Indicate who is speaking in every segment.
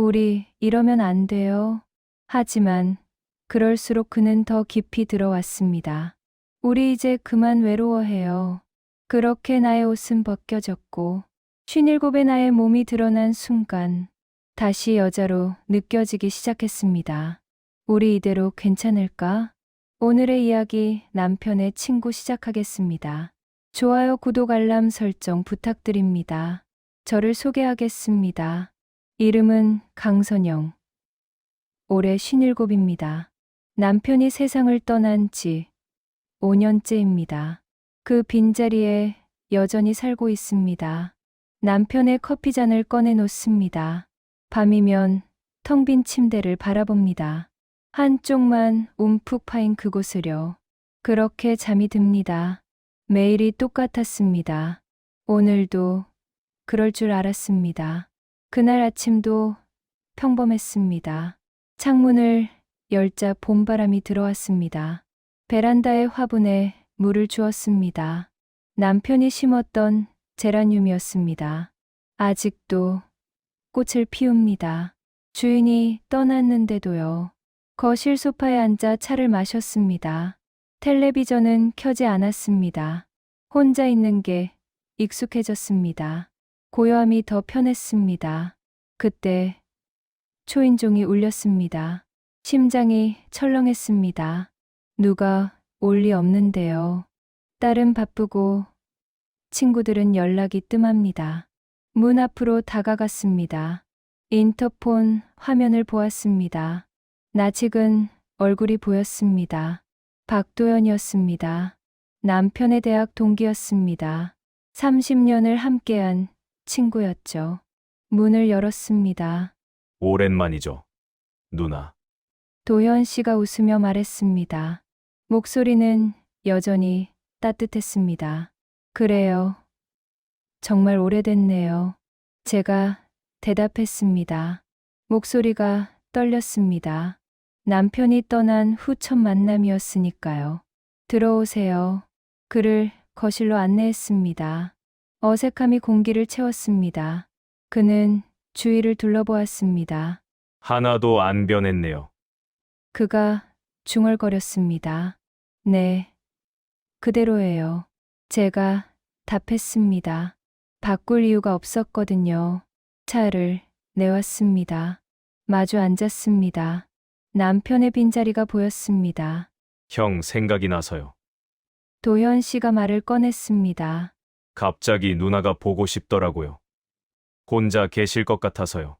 Speaker 1: 우리 이러면 안 돼요. 하지만 그럴수록 그는 더 깊이 들어왔습니다. 우리 이제 그만 외로워해요. 그렇게 나의 옷은 벗겨졌고 57의 나의 몸이 드러난 순간 다시 여자로 느껴지기 시작했습니다. 우리 이대로 괜찮을까? 오늘의 이야기 남편의 친구 시작하겠습니다. 좋아요, 구독, 알람 설정 부탁드립니다. 저를 소개하겠습니다. 이름은 강선영. 올해 57입니다. 남편이 세상을 떠난 지 5년째입니다. 그 빈자리에 여전히 살고 있습니다. 남편의 커피잔을 꺼내 놓습니다. 밤이면 텅 빈 침대를 바라봅니다. 한쪽만 움푹 파인 그곳으려 그렇게 잠이 듭니다. 매일이 똑같았습니다. 오늘도 그럴 줄 알았습니다. 그날 아침도 평범했습니다. 창문을 열자 봄바람이 들어왔습니다. 베란다의 화분에 물을 주었습니다. 남편이 심었던 제라늄이었습니다. 아직도 꽃을 피웁니다. 주인이 떠났는데도요. 거실 소파에 앉아 차를 마셨습니다. 텔레비전은 켜지 않았습니다. 혼자 있는 게 익숙해졌습니다. 고요함이 더 편했습니다. 그때 초인종이 울렸습니다. 심장이 철렁했습니다. 누가 올 리 없는데요. 딸은 바쁘고 친구들은 연락이 뜸합니다. 문 앞으로 다가갔습니다. 인터폰 화면을 보았습니다. 낯익은 얼굴이 보였습니다. 박도연이었습니다. 남편의 대학 동기였습니다. 30년을 함께한 친구였죠. 문을 열었습니다.
Speaker 2: 오랜만이죠, 누나.
Speaker 1: 도현 씨가 웃으며 말했습니다. 목소리는 여전히 따뜻했습니다. 그래요. 정말 오래됐네요. 제가 대답했습니다. 목소리가 떨렸습니다. 남편이 떠난 후 첫 만남이었으니까요. 들어오세요. 그를 거실로 안내했습니다. 어색함이 공기를 채웠습니다. 그는 주위를 둘러보았습니다.
Speaker 2: 하나도 안 변했네요.
Speaker 1: 그가 중얼거렸습니다. 네, 그대로예요. 제가 답했습니다. 바꿀 이유가 없었거든요. 차를 내왔습니다. 마주 앉았습니다. 남편의 빈자리가 보였습니다.
Speaker 2: 형 생각이 나서요.
Speaker 1: 도현 씨가 말을 꺼냈습니다.
Speaker 2: 갑자기 누나가 보고 싶더라고요. 혼자 계실 것 같아서요.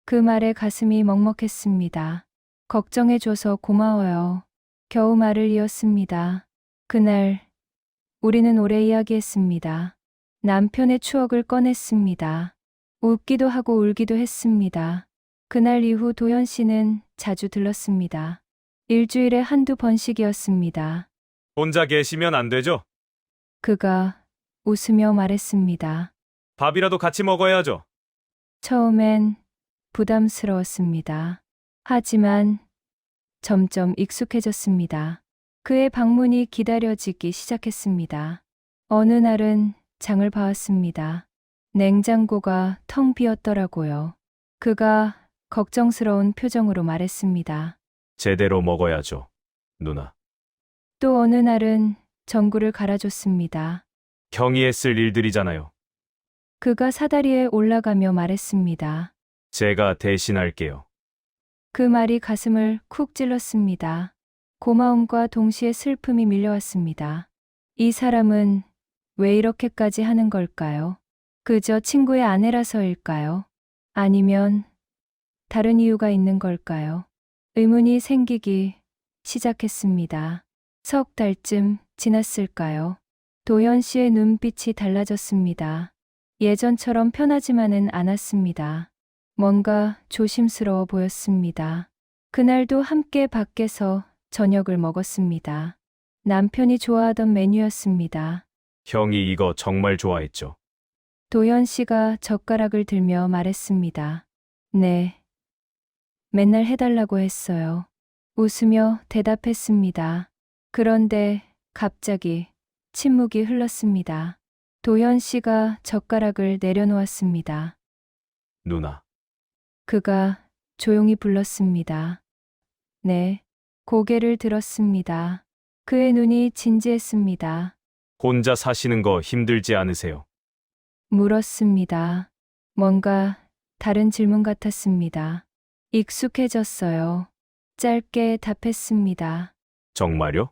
Speaker 1: 그 말에 가슴이 먹먹했습니다. 걱정해줘서 고마워요. 겨우 말을 이었습니다. 그날 우리는 오래 이야기했습니다. 남편의 추억을 꺼냈습니다. 웃기도 하고 울기도 했습니다. 그날 이후 도현 씨는 자주 들렀습니다. 일주일에 한두 번씩이었습니다.
Speaker 2: 혼자 계시면 안 되죠?
Speaker 1: 그가 웃으며 말했습니다.
Speaker 2: 밥이라도 같이 먹어야죠.
Speaker 1: 처음엔 부담스러웠습니다. 하지만 점점 익숙해졌습니다. 그의 방문이 기다려지기 시작했습니다. 어느 날은 장을 봐왔습니다. 냉장고가 텅 비었더라고요. 그가 걱정스러운 표정으로 말했습니다.
Speaker 2: 제대로 먹어야죠, 누나.
Speaker 1: 또 어느 날은 전구를 갈아줬습니다.
Speaker 2: 형이 했을 일들이잖아요.
Speaker 1: 그가 사다리에 올라가며 말했습니다.
Speaker 2: 제가 대신할게요.
Speaker 1: 그 말이 가슴을 쿡 찔렀습니다. 고마움과 동시에 슬픔이 밀려왔습니다. 이 사람은 왜 이렇게까지 하는 걸까요? 그저 친구의 아내라서일까요? 아니면 다른 이유가 있는 걸까요? 의문이 생기기 시작했습니다. 석 달쯤 지났을까요? 도현 씨의 눈빛이 달라졌습니다. 예전처럼 편하지만은 않았습니다. 뭔가 조심스러워 보였습니다. 그날도 함께 밖에서 저녁을 먹었습니다. 남편이 좋아하던 메뉴였습니다.
Speaker 2: 형이 이거 정말 좋아했죠.
Speaker 1: 도현 씨가 젓가락을 들며 말했습니다. 네. 맨날 해달라고 했어요. 웃으며 대답했습니다. 그런데 갑자기 침묵이 흘렀습니다. 도현 씨가 젓가락을 내려놓았습니다.
Speaker 2: 누나.
Speaker 1: 그가 조용히 불렀습니다. 네. 고개를 들었습니다. 그의 눈이 진지했습니다.
Speaker 2: 혼자 사시는 거 힘들지 않으세요?
Speaker 1: 물었습니다. 뭔가 다른 질문 같았습니다. 익숙해졌어요. 짧게 답했습니다.
Speaker 2: 정말요?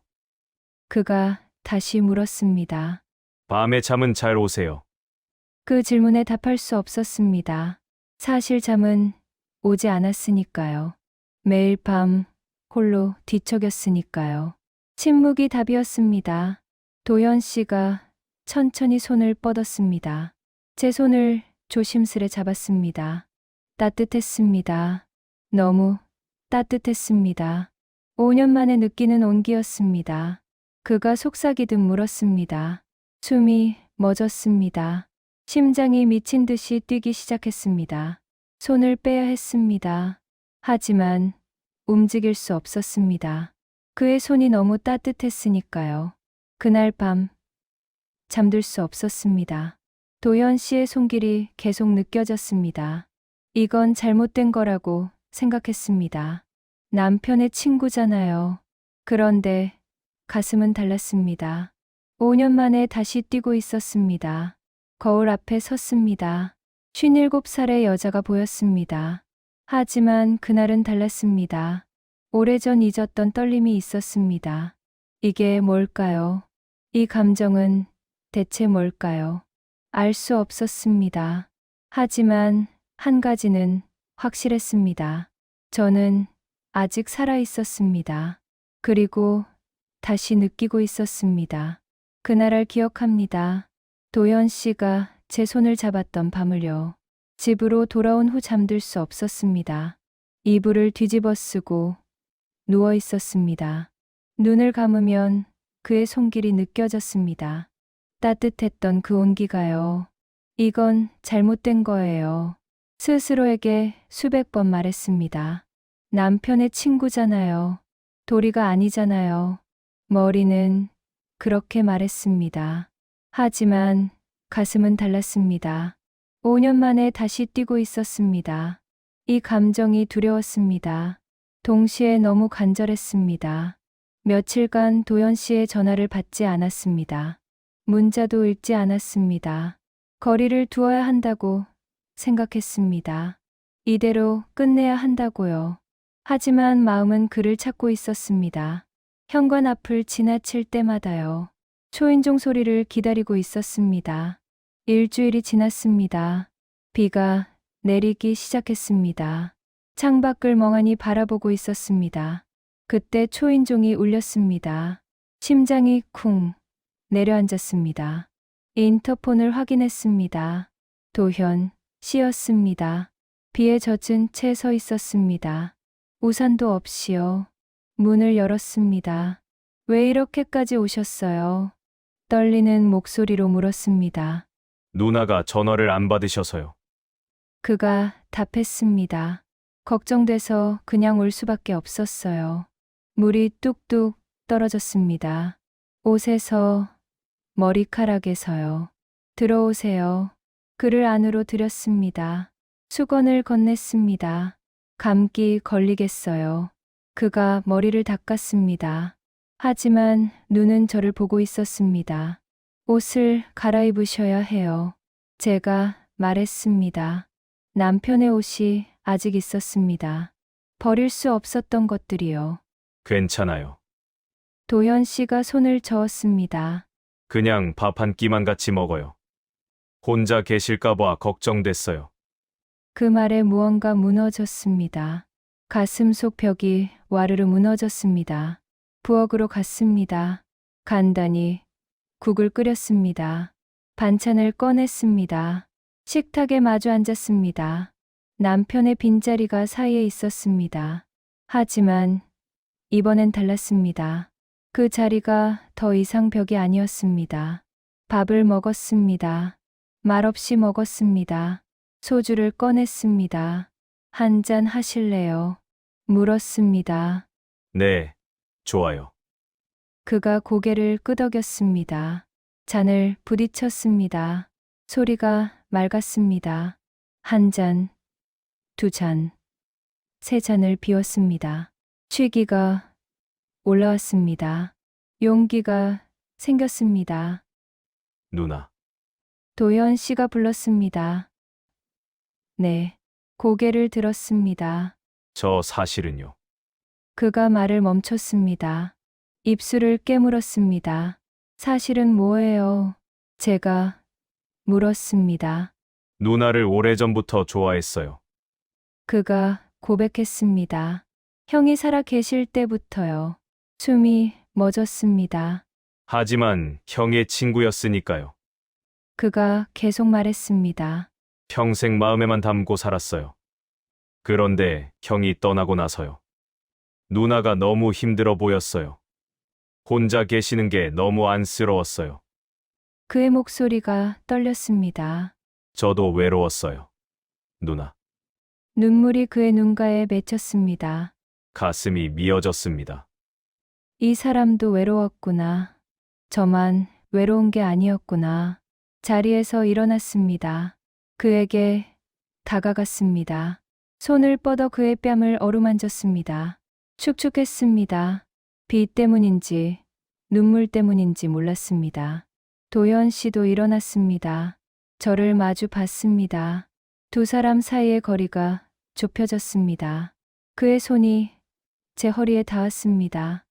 Speaker 1: 그가 다시 물었습니다.
Speaker 2: 밤에 잠은 잘 오세요?
Speaker 1: 그 질문에 답할 수 없었습니다. 사실 잠은 오지 않았으니까요. 매일 밤 홀로 뒤척였으니까요. 침묵이 답이었습니다. 도연 씨가 천천히 손을 뻗었습니다. 제 손을 조심스레 잡았습니다. 따뜻했습니다. 너무 따뜻했습니다. 5년 만에 느끼는 온기였습니다. 그가 속삭이듯 물었습니다. 숨이 멎었습니다. 심장이 미친 듯이 뛰기 시작했습니다. 손을 빼야 했습니다. 하지만 움직일 수 없었습니다. 그의 손이 너무 따뜻했으니까요. 그날 밤 잠들 수 없었습니다. 도연 씨의 손길이 계속 느껴졌습니다. 이건 잘못된 거라고 생각했습니다. 남편의 친구잖아요. 그런데 가슴은 달랐습니다. 5년 만에 다시 뛰고 있었습니다. 거울 앞에 섰습니다. 57살의 여자가 보였습니다. 하지만 그날은 달랐습니다. 오래전 잊었던 떨림이 있었습니다. 이게 뭘까요? 이 감정은 대체 뭘까요? 알 수 없었습니다. 하지만 한 가지는 확실했습니다. 저는 아직 살아 있었습니다. 그리고 다시 느끼고 있었습니다. 그날을 기억합니다. 도연 씨가 제 손을 잡았던 밤을요. 집으로 돌아온 후 잠들 수 없었습니다. 이불을 뒤집어 쓰고 누워 있었습니다. 눈을 감으면 그의 손길이 느껴졌습니다. 따뜻했던 그 온기가요. 이건 잘못된 거예요. 스스로에게 수백 번 말했습니다. 남편의 친구잖아요. 도리가 아니잖아요. 머리는 그렇게 말했습니다. 하지만 가슴은 달랐습니다. 5년 만에 다시 뛰고 있었습니다. 이 감정이 두려웠습니다. 동시에 너무 간절했습니다. 며칠간 도연 씨의 전화를 받지 않았습니다. 문자도 읽지 않았습니다. 거리를 두어야 한다고 생각했습니다. 이대로 끝내야 한다고요. 하지만 마음은 그를 찾고 있었습니다. 현관 앞을 지나칠 때마다요. 초인종 소리를 기다리고 있었습니다. 일주일이 지났습니다. 비가 내리기 시작했습니다. 창밖을 멍하니 바라보고 있었습니다. 그때 초인종이 울렸습니다. 심장이 쿵 내려앉았습니다. 인터폰을 확인했습니다. 도현 씨였습니다. 비에 젖은 채 서 있었습니다. 우산도 없이요. 문을 열었습니다. 왜 이렇게까지 오셨어요? 떨리는 목소리로 물었습니다.
Speaker 2: 누나가 전화를 안 받으셔서요.
Speaker 1: 그가 답했습니다. 걱정돼서 그냥 올 수밖에 없었어요. 물이 뚝뚝 떨어졌습니다. 옷에서, 머리카락에서요. 들어오세요. 그를 안으로 들였습니다. 수건을 건넸습니다. 감기 걸리겠어요. 그가 머리를 닦았습니다. 하지만 눈은 저를 보고 있었습니다. 옷을 갈아입으셔야 해요. 제가 말했습니다. 남편의 옷이 아직 있었습니다. 버릴 수 없었던 것들이요.
Speaker 2: 괜찮아요.
Speaker 1: 도연 씨가 손을 저었습니다.
Speaker 2: 그냥 밥 한 끼만 같이 먹어요. 혼자 계실까봐 걱정됐어요.
Speaker 1: 그 말에 무언가 무너졌습니다. 가슴 속 벽이 와르르 무너졌습니다. 부엌으로 갔습니다. 간단히 국을 끓였습니다. 반찬을 꺼냈습니다. 식탁에 마주 앉았습니다. 남편의 빈자리가 사이에 있었습니다. 하지만 이번엔 달랐습니다. 그 자리가 더 이상 벽이 아니었습니다. 밥을 먹었습니다. 말없이 먹었습니다. 소주를 꺼냈습니다. 한 잔 하실래요? 물었습니다.
Speaker 2: 네, 좋아요.
Speaker 1: 그가 고개를 끄덕였습니다. 잔을 부딪혔습니다. 소리가 맑았습니다. 한 잔, 두 잔. 세 잔을 비웠습니다. 취기가 올라왔습니다. 용기가 생겼습니다.
Speaker 2: 누나,
Speaker 1: 도연 씨가 불렀습니다. 네. 고개를 들었습니다.
Speaker 2: 저 사실은요.
Speaker 1: 그가 말을 멈췄습니다. 입술을 깨물었습니다. 사실은 뭐예요? 제가 물었습니다.
Speaker 2: 누나를 오래전부터 좋아했어요.
Speaker 1: 그가 고백했습니다. 형이 살아 계실 때부터요. 숨이 멎었습니다.
Speaker 2: 하지만 형의 친구였으니까요.
Speaker 1: 그가 계속 말했습니다.
Speaker 2: 평생 마음에만 담고 살았어요. 그런데 형이 떠나고 나서요. 누나가 너무 힘들어 보였어요. 혼자 계시는 게 너무 안쓰러웠어요.
Speaker 1: 그의 목소리가 떨렸습니다.
Speaker 2: 저도 외로웠어요. 누나,
Speaker 1: 눈물이 그의 눈가에 맺혔습니다.
Speaker 2: 가슴이 미어졌습니다.
Speaker 1: 이 사람도 외로웠구나. 저만 외로운 게 아니었구나. 자리에서 일어났습니다. 그에게 다가갔습니다. 손을 뻗어 그의 뺨을 어루만졌습니다. 축축했습니다. 비 때문인지 눈물 때문인지 몰랐습니다. 도연 씨도 일어났습니다. 저를 마주 봤습니다. 두 사람 사이의 거리가 좁혀졌습니다. 그의 손이 제 허리에 닿았습니다.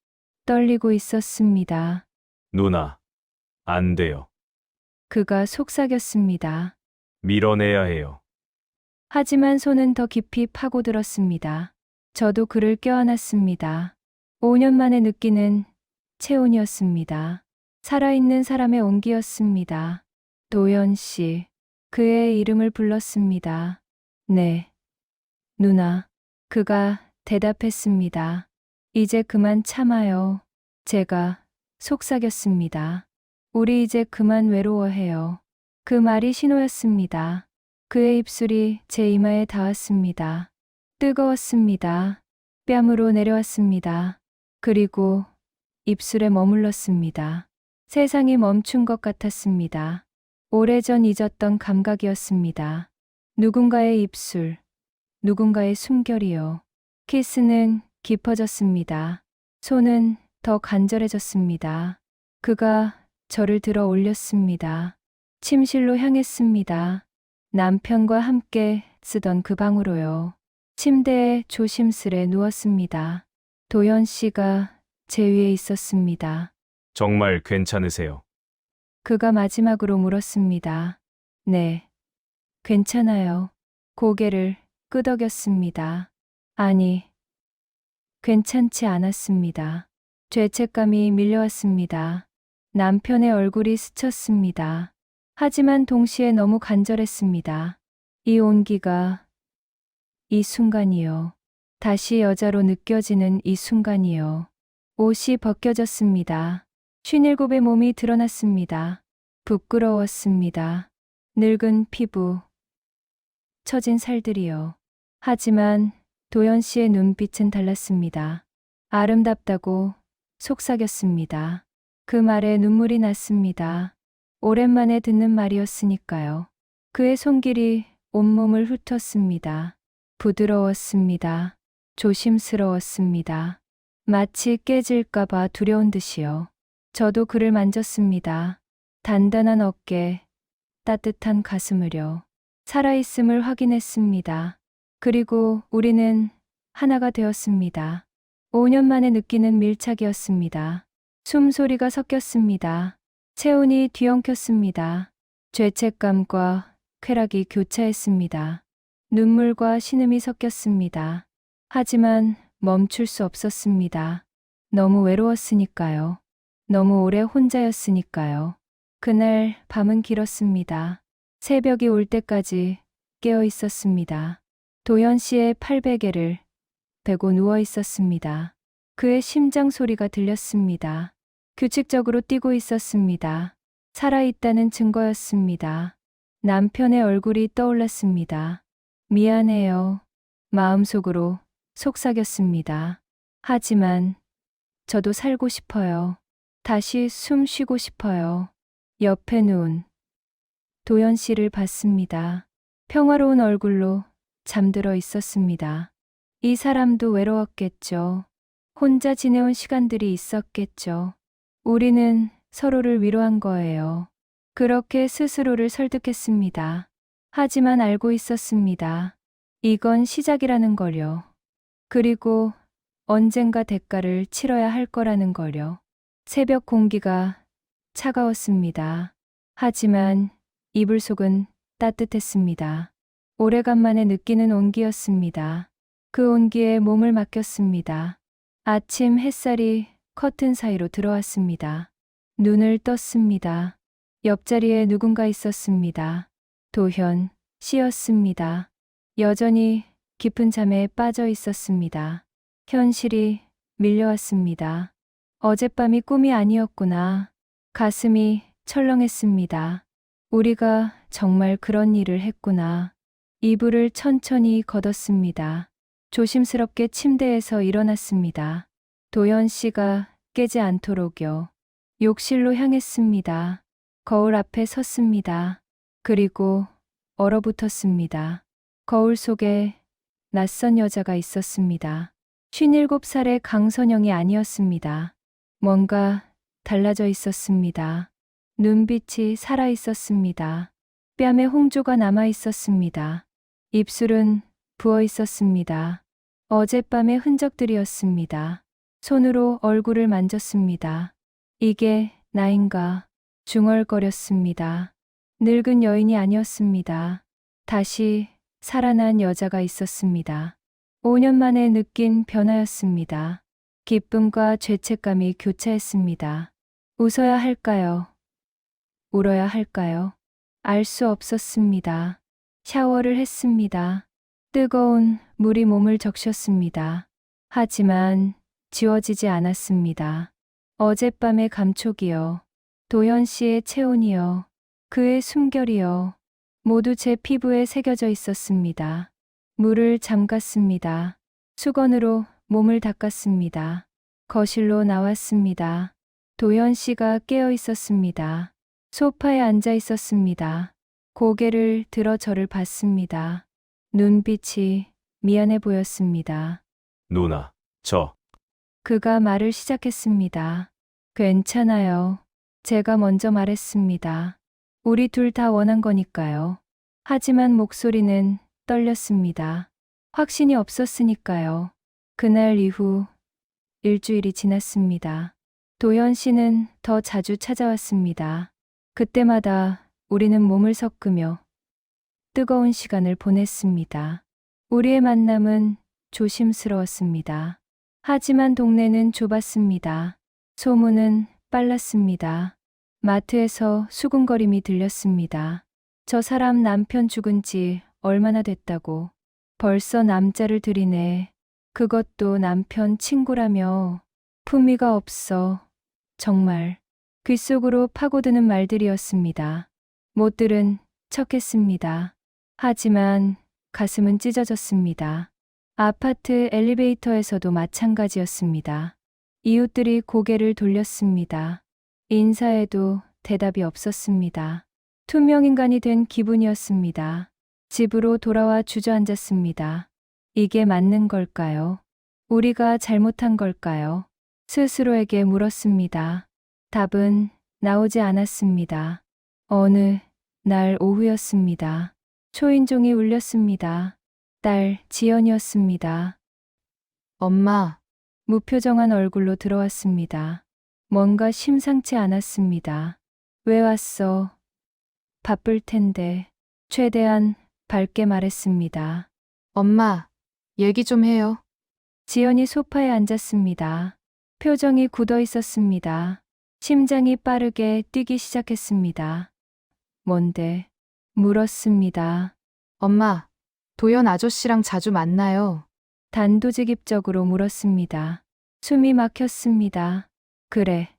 Speaker 1: 떨리고 있었습니다.
Speaker 2: 누나, 안 돼요.
Speaker 1: 그가 속삭였습니다.
Speaker 2: 밀어내야 해요.
Speaker 1: 하지만 손은 더 깊이 파고들었습니다. 저도 그를 껴안았습니다. 5년 만에 느끼는 체온이었습니다. 살아있는 사람의 온기였습니다. 도연 씨, 그의 이름을 불렀습니다. 네, 누나. 그가 대답했습니다. 이제 그만 참아요. 제가 속삭였습니다. 우리 이제 그만 외로워해요. 그 말이 신호였습니다. 그의 입술이 제 이마에 닿았습니다. 뜨거웠습니다. 뺨으로 내려왔습니다. 그리고 입술에 머물렀습니다. 세상이 멈춘 것 같았습니다. 오래전 잊었던 감각이었습니다. 누군가의 입술, 누군가의 숨결이요. 키스는 깊어졌습니다. 손은 더 간절해졌습니다. 그가 저를 들어 올렸습니다. 침실로 향했습니다. 남편과 함께 쓰던 그 방으로요. 침대에 조심스레 누웠습니다. 도연 씨가 제 위에 있었습니다.
Speaker 2: 정말 괜찮으세요?
Speaker 1: 그가 마지막으로 물었습니다. 네, 괜찮아요. 고개를 끄덕였습니다. 아니, 괜찮지 않았습니다. 죄책감이 밀려왔습니다. 남편의 얼굴이 스쳤습니다. 하지만 동시에 너무 간절했습니다. 이 온기가, 이 순간이요. 다시 여자로 느껴지는 이 순간이요. 옷이 벗겨졌습니다. 57의 몸이 드러났습니다. 부끄러웠습니다. 늙은 피부, 처진 살들이요. 하지만 도연 씨의 눈빛은 달랐습니다. 아름답다고 속삭였습니다. 그 말에 눈물이 났습니다. 오랜만에 듣는 말이었으니까요. 그의 손길이 온몸을 훑었습니다. 부드러웠습니다. 조심스러웠습니다. 마치 깨질까봐 두려운 듯이요. 저도 그를 만졌습니다. 단단한 어깨, 따뜻한 가슴을요. 살아있음을 확인했습니다. 그리고 우리는 하나가 되었습니다. 5년 만에 느끼는 밀착이었습니다. 숨소리가 섞였습니다. 체온이 뒤엉켰습니다. 죄책감과 쾌락이 교차했습니다. 눈물과 신음이 섞였습니다. 하지만 멈출 수 없었습니다. 너무 외로웠으니까요. 너무 오래 혼자였으니까요. 그날 밤은 길었습니다. 새벽이 올 때까지 깨어 있었습니다. 도연 씨의 팔베개를 베고 누워 있었습니다. 그의 심장 소리가 들렸습니다. 규칙적으로 뛰고 있었습니다. 살아있다는 증거였습니다. 남편의 얼굴이 떠올랐습니다. 미안해요. 마음속으로 속삭였습니다. 하지만 저도 살고 싶어요. 다시 숨 쉬고 싶어요. 옆에 누운 도연 씨를 봤습니다. 평화로운 얼굴로 잠들어 있었습니다. 이 사람도 외로웠겠죠. 혼자 지내온 시간들이 있었겠죠. 우리는 서로를 위로한 거예요. 그렇게 스스로를 설득했습니다. 하지만 알고 있었습니다. 이건 시작이라는 걸요. 그리고 언젠가 대가를 치러야 할 거라는 걸요. 새벽 공기가 차가웠습니다. 하지만 이불 속은 따뜻했습니다. 오래간만에 느끼는 온기였습니다. 그 온기에 몸을 맡겼습니다. 아침 햇살이 커튼 사이로 들어왔습니다. 눈을 떴습니다. 옆자리에 누군가 있었습니다. 도현 씨였습니다. 여전히 깊은 잠에 빠져 있었습니다. 현실이 밀려왔습니다. 어젯밤이 꿈이 아니었구나. 가슴이 철렁했습니다. 우리가 정말 그런 일을 했구나. 이불을 천천히 걷었습니다. 조심스럽게 침대에서 일어났습니다. 도현 씨가 깨지 않도록요. 욕실로 향했습니다. 거울 앞에 섰습니다. 그리고 얼어붙었습니다. 거울 속에 낯선 여자가 있었습니다. 57살의 강선영이 아니었습니다. 뭔가 달라져 있었습니다. 눈빛이 살아 있었습니다. 뺨에 홍조가 남아 있었습니다. 입술은 부어 있었습니다. 어젯밤의 흔적들이었습니다. 손으로 얼굴을 만졌습니다. 이게 나인가? 중얼거렸습니다. 늙은 여인이 아니었습니다. 다시 살아난 여자가 있었습니다. 5년 만에 느낀 변화였습니다. 기쁨과 죄책감이 교차했습니다. 웃어야 할까요? 울어야 할까요? 알 수 없었습니다. 샤워를 했습니다. 뜨거운 물이 몸을 적셨습니다. 하지만 지워지지 않았습니다. 어젯밤의 감촉이요. 도현 씨의 체온이요. 그의 숨결이요. 모두 제 피부에 새겨져 있었습니다. 물을 잠갔습니다. 수건으로 몸을 닦았습니다. 거실로 나왔습니다. 도현 씨가 깨어 있었습니다. 소파에 앉아 있었습니다. 고개를 들어 저를 봤습니다. 눈빛이 미안해 보였습니다.
Speaker 2: 누나,
Speaker 1: 그가 말을 시작했습니다. 괜찮아요. 제가 먼저 말했습니다. 우리 둘 다 원한 거니까요. 하지만 목소리는 떨렸습니다. 확신이 없었으니까요. 그날 이후 일주일이 지났습니다. 도현 씨는 더 자주 찾아왔습니다. 그때마다 우리는 몸을 섞으며 뜨거운 시간을 보냈습니다. 우리의 만남은 조심스러웠습니다. 하지만 동네는 좁았습니다. 소문은 빨랐습니다. 마트에서 수군거림이 들렸습니다. 저 사람 남편 죽은 지 얼마나 됐다고. 벌써 남자를 들이네. 그것도 남편 친구라며. 품위가 없어. 정말. 귓속으로 파고드는 말들이었습니다. 못 들은 척했습니다. 하지만 가슴은 찢어졌습니다. 아파트 엘리베이터에서도 마찬가지였습니다. 이웃들이 고개를 돌렸습니다. 인사에도 대답이 없었습니다. 투명인간이 된 기분이었습니다. 집으로 돌아와 주저앉았습니다. 이게 맞는 걸까요? 우리가 잘못한 걸까요? 스스로에게 물었습니다. 답은 나오지 않았습니다. 어느 날 오후였습니다. 초인종이 울렸습니다. 딸 지연이었습니다.
Speaker 3: 엄마,
Speaker 1: 무표정한 얼굴로 들어왔습니다. 뭔가 심상치 않았습니다. 왜 왔어? 바쁠 텐데. 최대한 밝게 말했습니다.
Speaker 3: 엄마, 얘기 좀 해요.
Speaker 1: 지연이 소파에 앉았습니다. 표정이 굳어 있었습니다. 심장이 빠르게 뛰기 시작했습니다. 뭔데? 물었습니다.
Speaker 3: 엄마, 도연 아저씨랑 자주 만나요.
Speaker 1: 단도직입적으로 물었습니다. 숨이 막혔습니다. 그래.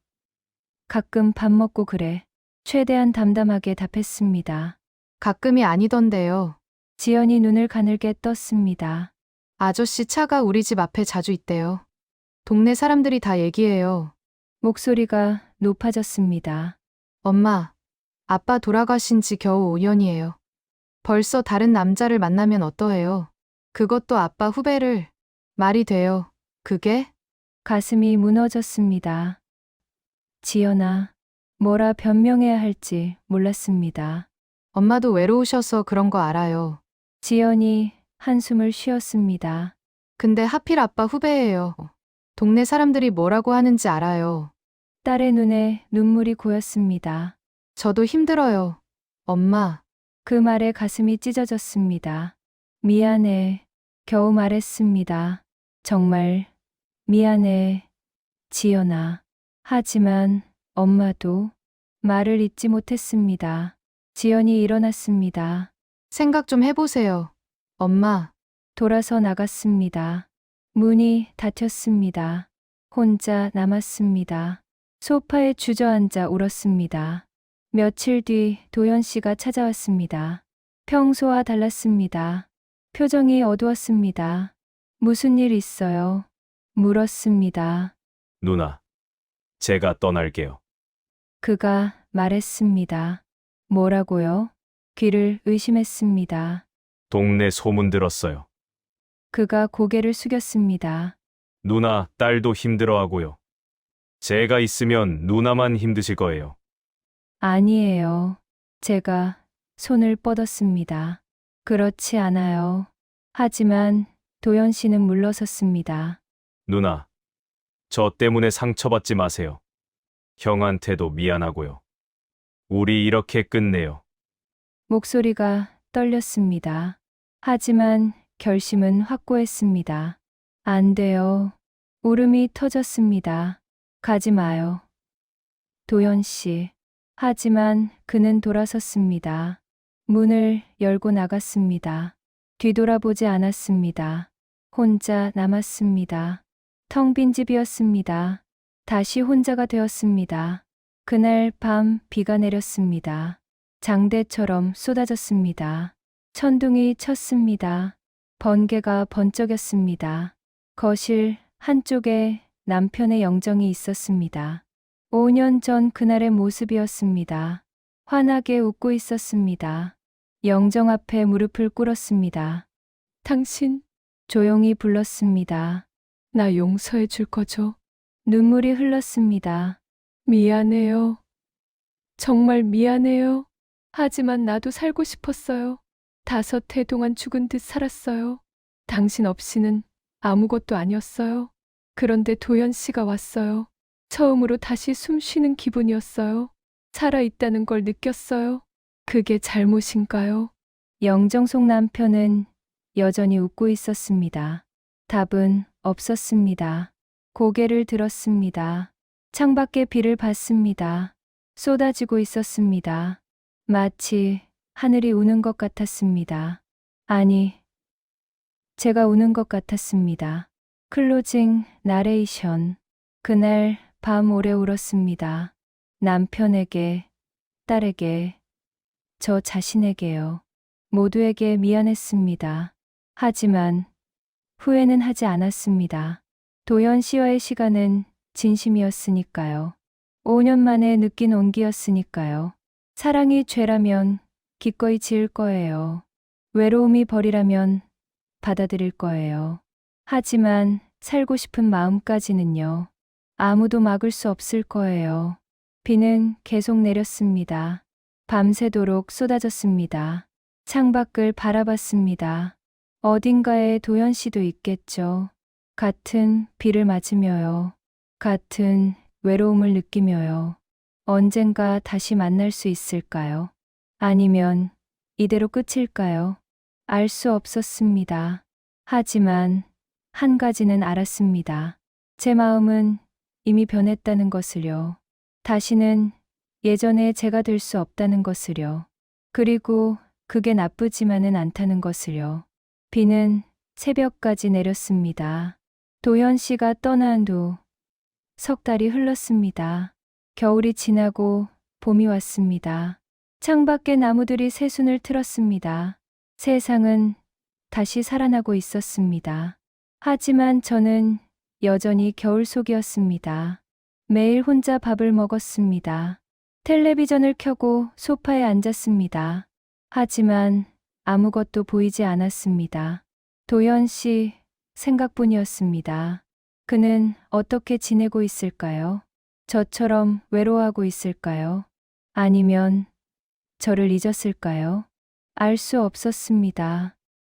Speaker 1: 가끔 밥 먹고 그래. 최대한 담담하게 답했습니다.
Speaker 3: 가끔이 아니던데요.
Speaker 1: 지연이 눈을 가늘게 떴습니다.
Speaker 3: 아저씨 차가 우리 집 앞에 자주 있대요. 동네 사람들이 다 얘기해요.
Speaker 1: 목소리가 높아졌습니다.
Speaker 3: 엄마, 아빠 돌아가신 지 겨우 5년이에요. 벌써 다른 남자를 만나면 어떠해요? 그것도 아빠 후배를. 말이 돼요. 그게?
Speaker 1: 가슴이 무너졌습니다. 지연아, 뭐라 변명해야 할지 몰랐습니다.
Speaker 3: 엄마도 외로우셔서 그런 거 알아요.
Speaker 1: 지연이 한숨을 쉬었습니다.
Speaker 3: 근데 하필 아빠 후배예요. 동네 사람들이 뭐라고 하는지 알아요.
Speaker 1: 딸의 눈에 눈물이 고였습니다.
Speaker 3: 저도 힘들어요. 엄마,
Speaker 1: 그 말에 가슴이 찢어졌습니다. 미안해. 겨우 말했습니다. 정말 미안해. 지연아. 하지만 엄마도 말을 잇지 못했습니다. 지연이 일어났습니다.
Speaker 3: 생각 좀 해보세요. 엄마,
Speaker 1: 돌아서 나갔습니다. 문이 닫혔습니다. 혼자 남았습니다. 소파에 주저앉아 울었습니다. 며칠 뒤 도연 씨가 찾아왔습니다. 평소와 달랐습니다. 표정이 어두웠습니다. 무슨 일 있어요? 물었습니다.
Speaker 2: 누나, 제가 떠날게요.
Speaker 1: 그가 말했습니다. 뭐라고요? 귀를 의심했습니다.
Speaker 2: 동네 소문 들었어요.
Speaker 1: 그가 고개를 숙였습니다.
Speaker 2: 누나, 딸도 힘들어하고요. 제가 있으면 누나만 힘드실 거예요.
Speaker 1: 아니에요. 제가 손을 뻗었습니다. 그렇지 않아요. 하지만 도연 씨는 물러섰습니다.
Speaker 2: 누나, 저 때문에 상처받지 마세요. 형한테도 미안하고요. 우리 이렇게 끝내요.
Speaker 1: 목소리가 떨렸습니다. 하지만 결심은 확고했습니다. 안 돼요. 울음이 터졌습니다. 가지 마요. 도연 씨. 하지만 그는 돌아섰습니다. 문을 열고 나갔습니다. 뒤돌아보지 않았습니다. 혼자 남았습니다. 텅 빈 집이었습니다. 다시 혼자가 되었습니다. 그날 밤 비가 내렸습니다. 장대처럼 쏟아졌습니다. 천둥이 쳤습니다. 번개가 번쩍였습니다. 거실 한쪽에 남편의 영정이 있었습니다. 5년 전 그날의 모습이었습니다. 환하게 웃고 있었습니다. 영정 앞에 무릎을 꿇었습니다. 당신, 조용히 불렀습니다. 나 용서해 줄 거죠? 눈물이 흘렀습니다. 미안해요. 정말 미안해요. 하지만 나도 살고 싶었어요. 5해 동안 죽은 듯 살았어요. 당신 없이는 아무것도 아니었어요. 그런데 도연 씨가 왔어요. 처음으로 다시 숨 쉬는 기분이었어요. 살아있다는 걸 느꼈어요. 그게 잘못인가요? 영정속 남편은 여전히 웃고 있었습니다. 답은 없었습니다. 고개를 들었습니다. 창밖에 비를 봤습니다. 쏟아지고 있었습니다. 마치 하늘이 우는 것 같았습니다. 아니, 제가 우는 것 같았습니다. 클로징 나레이션. 그날 밤 오래 울었습니다. 남편에게, 딸에게, 저 자신에게요. 모두에게 미안했습니다. 하지만 후회는 하지 않았습니다. 도연 씨와의 시간은 진심이었으니까요. 5년 만에 느낀 온기였으니까요. 사랑이 죄라면 기꺼이 지을 거예요. 외로움이 벌이라면 받아들일 거예요. 하지만 살고 싶은 마음까지는요. 아무도 막을 수 없을 거예요. 비는 계속 내렸습니다. 밤새도록 쏟아졌습니다. 창밖을 바라봤습니다. 어딘가에 도연 씨도 있겠죠. 같은 비를 맞으며요. 같은 외로움을 느끼며요. 언젠가 다시 만날 수 있을까요? 아니면 이대로 끝일까요? 알 수 없었습니다. 하지만 한 가지는 알았습니다. 제 마음은 이미 변했다는 것을요. 다시는 예전의 제가 될 수 없다는 것을요. 그리고 그게 나쁘지만은 않다는 것을요. 비는 새벽까지 내렸습니다. 도연 씨가 떠난 후 석 달이 흘렀습니다. 겨울이 지나고 봄이 왔습니다. 창밖에 나무들이 새순을 틀었습니다. 세상은 다시 살아나고 있었습니다. 하지만 저는 여전히 겨울 속이었습니다. 매일 혼자 밥을 먹었습니다. 텔레비전을 켜고 소파에 앉았습니다. 하지만 아무것도 보이지 않았습니다. 도연 씨, 생각뿐이었습니다. 그는 어떻게 지내고 있을까요? 저처럼 외로워하고 있을까요? 아니면 저를 잊었을까요? 알 수 없었습니다.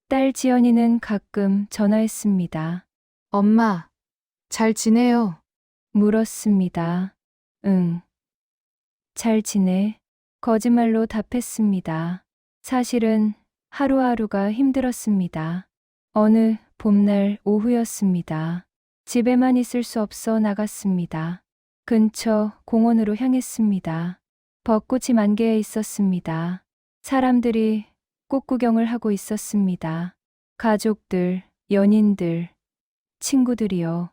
Speaker 1: 딸 지연이는 가끔 전화했습니다.
Speaker 3: 엄마, 잘 지내요?
Speaker 1: 물었습니다. 응. 잘 지내? 거짓말로 답했습니다. 사실은 하루하루가 힘들었습니다. 어느 봄날 오후였습니다. 집에만 있을 수 없어 나갔습니다. 근처 공원으로 향했습니다. 벚꽃이 만개해 있었습니다. 사람들이 꽃구경을 하고 있었습니다. 가족들, 연인들, 친구들이요.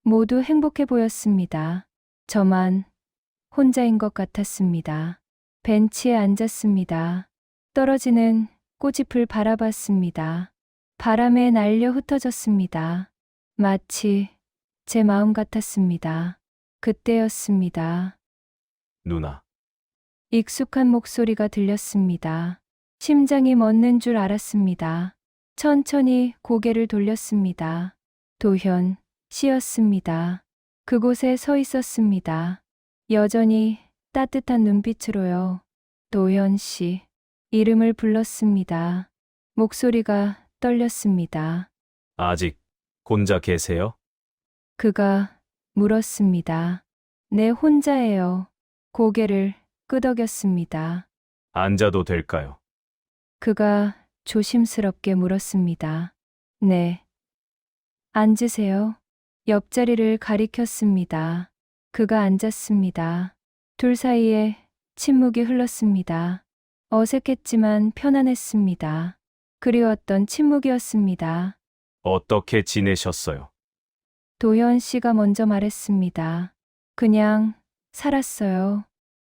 Speaker 1: 모두 행복해 보였습니다. 저만 혼자인 것 같았습니다. 벤치에 앉았습니다. 떨어지는 꽃잎을 바라봤습니다. 바람에 날려 흩어졌습니다. 마치 제 마음 같았습니다. 그때였습니다.
Speaker 2: 누나.
Speaker 1: 익숙한 목소리가 들렸습니다. 심장이 멎는 줄 알았습니다. 천천히 고개를 돌렸습니다. 도현 씨였습니다. 그곳에 서 있었습니다. 여전히 따뜻한 눈빛으로요. 도현 씨. 이름을 불렀습니다. 목소리가 떨렸습니다.
Speaker 2: 아직 혼자 계세요?
Speaker 1: 그가 물었습니다. 네, 혼자예요. 고개를 끄덕였습니다.
Speaker 2: 앉아도 될까요?
Speaker 1: 그가 조심스럽게 물었습니다. 네. 앉으세요. 옆자리를 가리켰습니다. 그가 앉았습니다. 둘 사이에 침묵이 흘렀습니다. 어색했지만 편안했습니다. 그리웠던 침묵이었습니다.
Speaker 2: 어떻게 지내셨어요?
Speaker 1: 도현 씨가 먼저 말했습니다. 그냥 살았어요.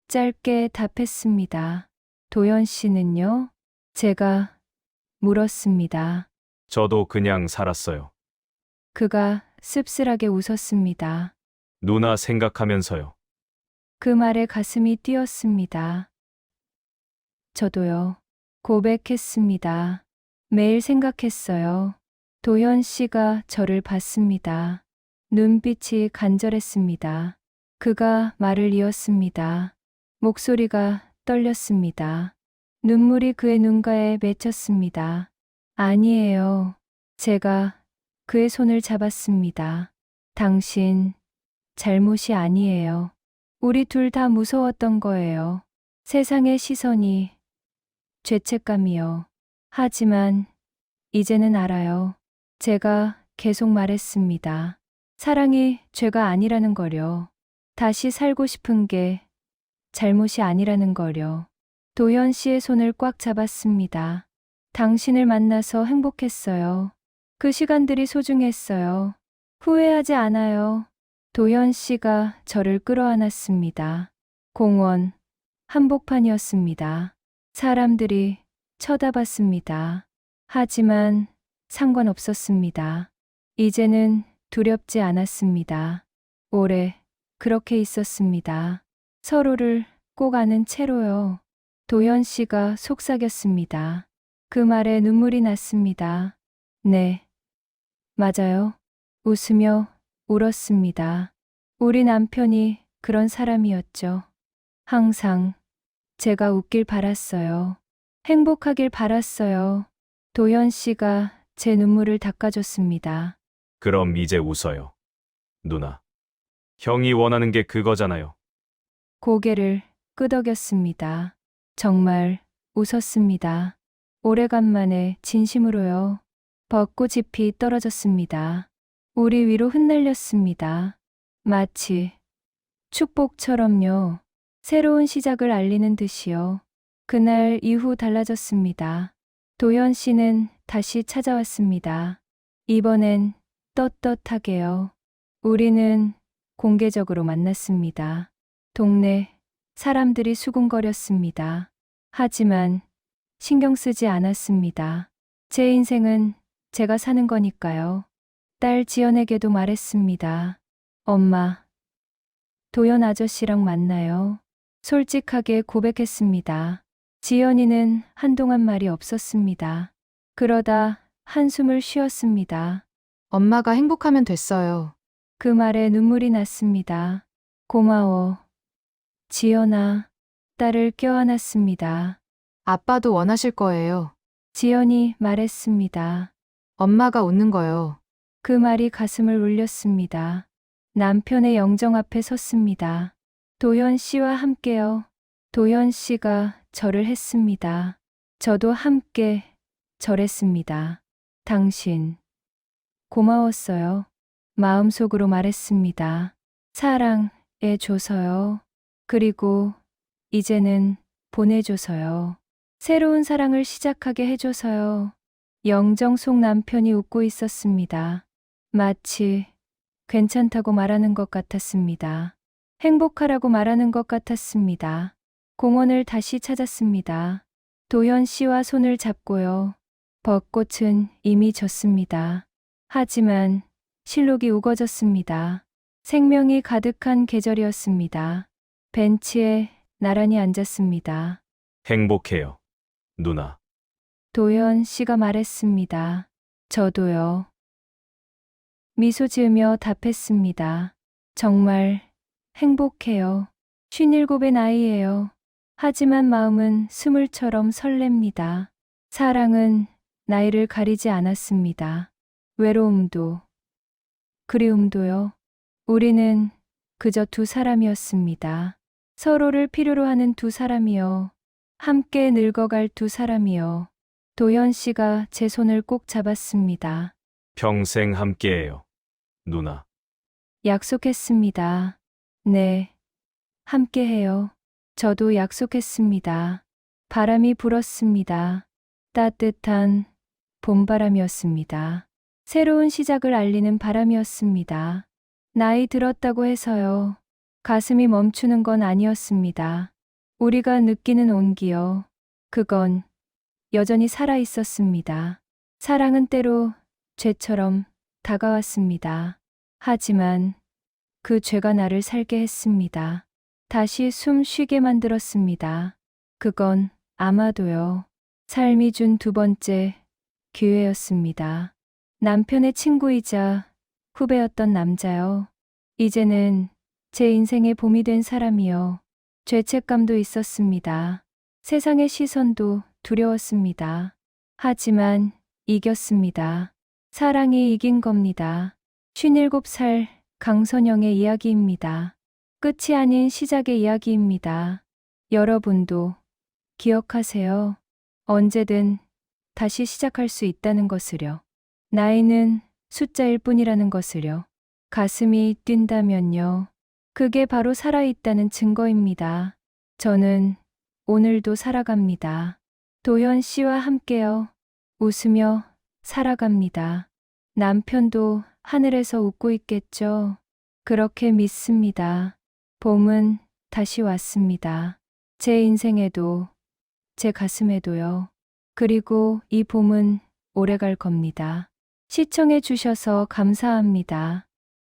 Speaker 1: 짧게 답했습니다. 도현 씨는요? 제가 물었습니다.
Speaker 2: 저도 그냥 살았어요.
Speaker 1: 그가 씁쓸하게 웃었습니다.
Speaker 2: 누나 생각하면서요.
Speaker 1: 그 말에 가슴이 뛰었습니다. 저도요. 고백했습니다. 매일 생각했어요. 도현 씨가 저를 봤습니다. 눈빛이 간절했습니다. 그가 말을 이었습니다. 목소리가 떨렸습니다. 눈물이 그의 눈가에 맺혔습니다. 아니에요. 제가 그의 손을 잡았습니다. 당신 잘못이 아니에요. 우리 둘 다 무서웠던 거예요. 세상의 시선이, 죄책감이요. 하지만 이제는 알아요. 제가 계속 말했습니다. 사랑이 죄가 아니라는 거려. 다시 살고 싶은 게 잘못이 아니라는 거려. 도현 씨의 손을 꽉 잡았습니다. 당신을 만나서 행복했어요. 그 시간들이 소중했어요. 후회하지 않아요. 도현 씨가 저를 끌어안았습니다. 공원, 한복판이었습니다. 사람들이 쳐다봤습니다. 하지만 상관없었습니다. 이제는 두렵지 않았습니다. 오래 그렇게 있었습니다. 서로를 꼭 아는 채로요. 도현 씨가 속삭였습니다. 그 말에 눈물이 났습니다. 네, 맞아요. 웃으며 울었습니다. 우리 남편이 그런 사람이었죠. 항상 제가 웃길 바랐어요. 행복하길 바랐어요. 도현 씨가 제 눈물을 닦아줬습니다.
Speaker 2: 그럼 이제 웃어요. 누나. 형이 원하는 게 그거잖아요.
Speaker 1: 고개를 끄덕였습니다. 정말 웃었습니다. 오래간만에 진심으로요. 벚꽃잎이 떨어졌습니다. 우리 위로 흩날렸습니다. 마치 축복처럼요. 새로운 시작을 알리는 듯이요. 그날 이후 달라졌습니다. 도현 씨는 다시 찾아왔습니다. 이번엔 떳떳하게요. 우리는 공개적으로 만났습니다. 동네 사람들이 수군거렸습니다. 하지만 신경 쓰지 않았습니다. 제 인생은 제가 사는 거니까요. 딸 지연에게도 말했습니다. 엄마, 도연 아저씨랑 만나요. 솔직하게 고백했습니다. 지연이는 한동안 말이 없었습니다. 그러다 한숨을 쉬었습니다.
Speaker 3: 엄마가 행복하면 됐어요.
Speaker 1: 그 말에 눈물이 났습니다. 고마워. 지연아, 딸을 껴안았습니다.
Speaker 3: 아빠도 원하실 거예요.
Speaker 1: 지연이 말했습니다.
Speaker 3: 엄마가 웃는 거요.
Speaker 1: 그 말이 가슴을 울렸습니다. 남편의 영정 앞에 섰습니다. 도현 씨와 함께요. 도현 씨가 절을 했습니다. 저도 함께 절했습니다. 당신, 고마웠어요. 마음속으로 말했습니다. 사랑해 줘서요. 그리고 이제는 보내줘서요. 새로운 사랑을 시작하게 해줘서요. 영정 속 남편이 웃고 있었습니다. 마치 괜찮다고 말하는 것 같았습니다. 행복하라고 말하는 것 같았습니다. 공원을 다시 찾았습니다. 도현 씨와 손을 잡고요. 벚꽃은 이미 졌습니다. 하지만 실록이 우거졌습니다. 생명이 가득한 계절이었습니다. 벤치에 나란히 앉았습니다.
Speaker 2: 행복해요. 누나.
Speaker 1: 도현 씨가 말했습니다. 저도요. 미소 지으며 답했습니다. 정말 행복해요. 57의 나이예요. 하지만 마음은 스물처럼 설렙니다. 사랑은 나이를 가리지 않았습니다. 외로움도, 그리움도요. 우리는 그저 두 사람이었습니다. 서로를 필요로 하는 두 사람이요. 함께 늙어갈 두 사람이요. 도현 씨가 제 손을 꼭 잡았습니다.
Speaker 2: 평생 함께해요. 누나.
Speaker 1: 약속했습니다. 네, 함께해요. 저도 약속했습니다. 바람이 불었습니다. 따뜻한 봄바람이었습니다. 새로운 시작을 알리는 바람이었습니다. 나이 들었다고 해서요. 가슴이 멈추는 건 아니었습니다. 우리가 느끼는 온기요. 그건 여전히 살아 있었습니다. 사랑은 때로 죄처럼 다가왔습니다. 하지만 그 죄가 나를 살게 했습니다. 다시 숨 쉬게 만들었습니다. 그건 아마도요. 삶이 준 두 번째 기회였습니다. 남편의 친구이자 후배였던 남자요. 이제는 제 인생의 봄이 된 사람이요. 죄책감도 있었습니다. 세상의 시선도 두려웠습니다. 하지만 이겼습니다. 사랑이 이긴 겁니다. 57살 강선영의 이야기입니다. 끝이 아닌 시작의 이야기입니다. 여러분도 기억하세요. 언제든 다시 시작할 수 있다는 것을요. 나이는 숫자일 뿐이라는 것을요. 가슴이 뛴다면요. 그게 바로 살아있다는 증거입니다. 저는 오늘도 살아갑니다. 도현 씨와 함께요. 웃으며 살아갑니다. 남편도 하늘에서 웃고 있겠죠. 그렇게 믿습니다. 봄은 다시 왔습니다. 제 인생에도, 제 가슴에도요. 그리고 이 봄은 오래 갈 겁니다. 시청해 주셔서 감사합니다.